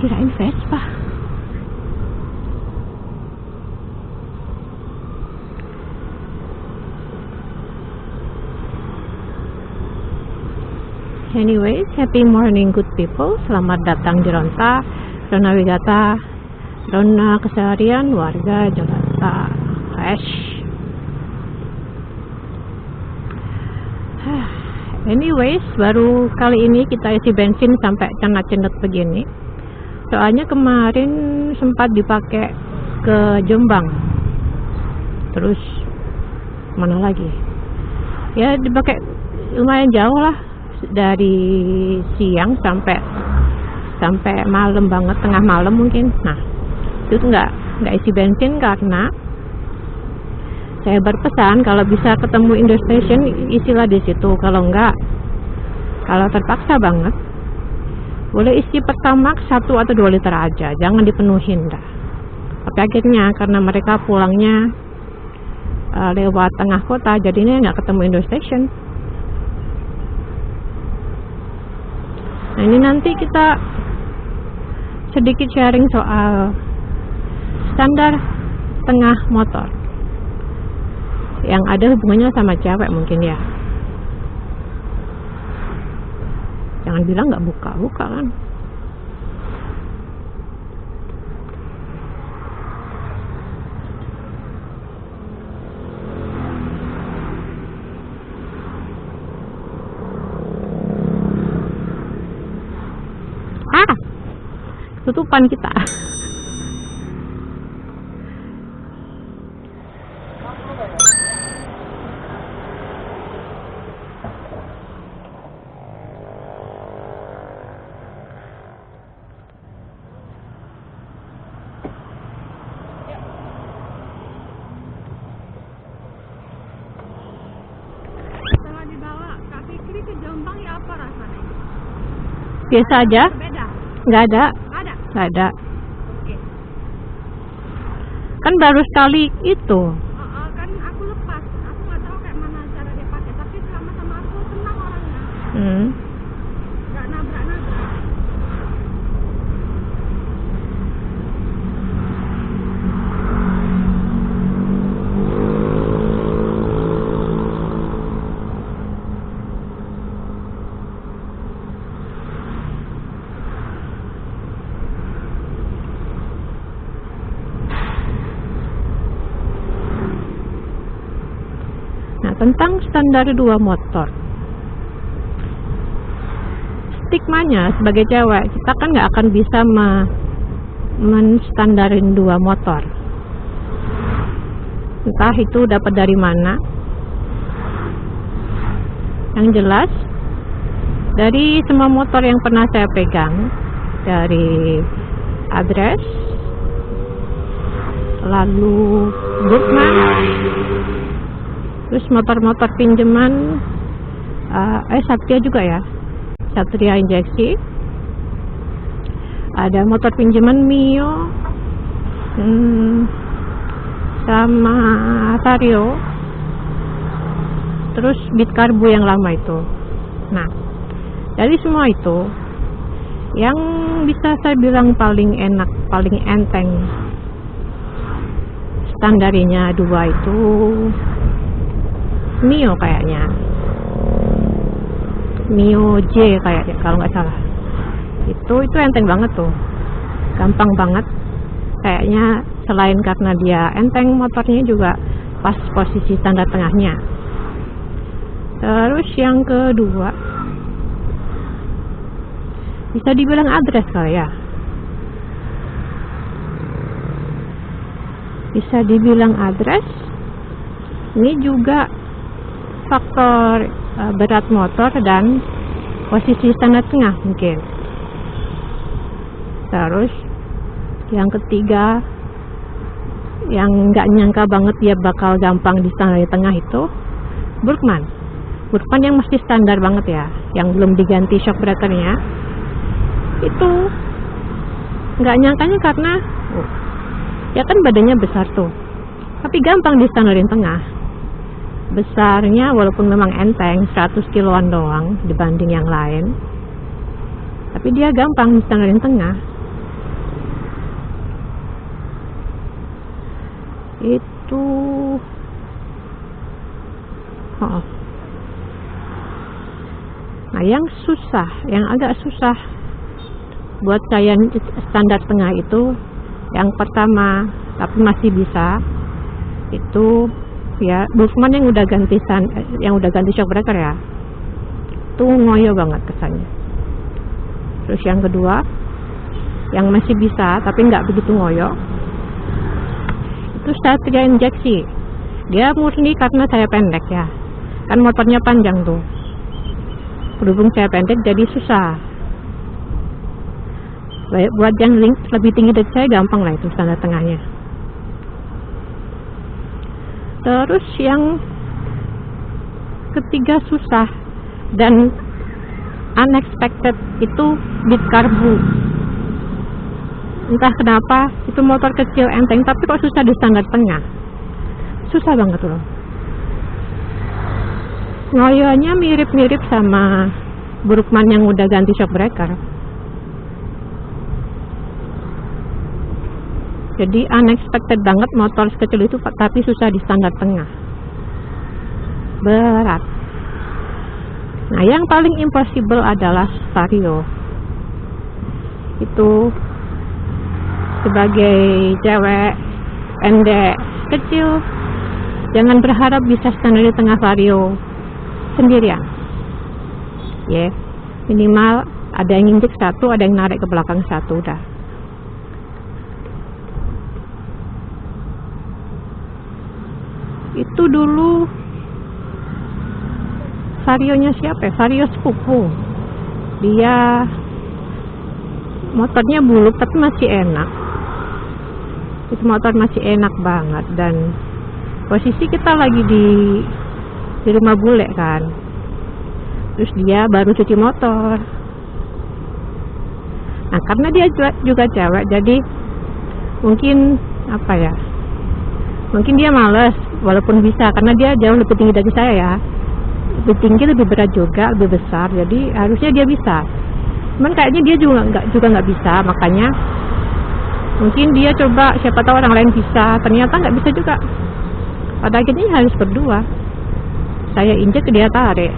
Kirain Vespa. Anyways, happy morning good people. Selamat datang di Ronta, Rona Wigata, Rona Keseharian Warga Jakarta. Anyways, baru kali ini kita isi bensin sampai cenat-cenat begini. Soalnya kemarin sempat dipakai ke Jombang. Terus mana lagi? Ya dipakai lumayan jauh lah. Dari siang sampai malam banget, tengah malam mungkin. Nah, itu nggak isi bensin karena saya berpesan kalau bisa ketemu Indo Station isilah di situ. Kalau terpaksa banget boleh isi Pertamax 1 atau 2 liter aja, jangan dipenuhin dah. Tapi akhirnya karena mereka pulangnya lewat tengah kota, jadinya nggak ketemu Indo Station. Nah, ini nanti kita sedikit sharing soal standar tengah motor yang ada hubungannya sama cewek mungkin ya. Jangan bilang nggak buka-buka kan. Tutupan kita. Setelah dibawa Kak Fikri ke Jombang ya apa rasanya? Biasa aja. Beda. Nggak ada. Nggak ada. Oke. Kan baru sekali itu. Kan aku lepas. Aku nggak tahu kayak mana cara dia pakai. Tapi sama aku senang orangnya. Nggak nabrak-nabrak. Tentang standar 2 motor, stigmanya sebagai cewek, kita kan nggak akan bisa menstandarin 2 motor. Entah itu dapat dari mana. Yang jelas dari semua motor yang pernah saya pegang, dari Adres, lalu Burkman, terus motor-motor pinjaman Satria juga ya, Satria injeksi, ada motor pinjaman Mio, sama Vario, terus Beat Karbu yang lama itu. Nah, dari semua itu yang bisa saya bilang paling enak, paling enteng standarnya 2 itu Mio kayaknya, Mio J kayaknya kalau nggak salah. Itu enteng banget tuh, gampang banget. Kayaknya selain karena dia enteng, motornya juga pas posisi standar tengahnya. Terus yang kedua bisa dibilang Adres kali ya. Bisa dibilang Adres. Ini juga faktor berat motor dan posisi standar tengah mungkin. Terus yang ketiga yang nggak nyangka banget dia bakal gampang di standar tengah itu Burkman yang masih standar banget ya, yang belum diganti shock breakernya. Itu nggak nyangkanya karena ya kan badannya besar tuh, tapi gampang di standarin tengah. Besarnya walaupun memang enteng 100 kiloan doang dibanding yang lain, tapi dia gampang di standarin tengah. itu nah yang susah, yang agak susah buat saya standar tengah itu yang pertama, tapi masih bisa, itu ya Busman yang udah ganti shock breaker ya, itu ngoyo banget kesannya. Terus yang kedua yang masih bisa tapi nggak begitu ngoyo itu Satria injeksi. Dia murni karena saya pendek ya, kan motornya panjang tuh, berhubung saya pendek jadi susah. Buat yang lebih tinggi dari saya gampang lah itu standar tengahnya. Terus yang ketiga susah dan unexpected itu bit karbu. Entah kenapa itu motor kecil enteng tapi kok susah di standar tengah, susah banget loh. Ngoyonya mirip-mirip sama Burukman yang udah ganti shock breaker. Jadi unexpected banget motor sekecil itu tapi susah di standar tengah, berat. Nah yang paling impossible adalah Vario. Itu sebagai cewek pendek kecil jangan berharap bisa standar di tengah Vario sendirian ya, minimal ada yang injek satu, ada yang narik ke belakang satu, udah. Itu dulu Varionya siapa ya? Vario sepupu, dia motornya buluk tapi masih enak. Itu motor masih enak banget, dan posisi kita lagi di rumah bule kan, terus dia baru cuci motor. Nah karena dia juga cewek, jadi mungkin apa ya, mungkin dia males walaupun bisa, karena dia jauh lebih tinggi dari saya ya, lebih tinggi, lebih berat juga, lebih besar, jadi harusnya dia bisa. Cuman kayaknya dia juga nggak bisa, makanya mungkin dia coba, siapa tahu orang lain bisa, ternyata nggak bisa juga. Pada akhirnya harus berdua, saya injek dia tarik.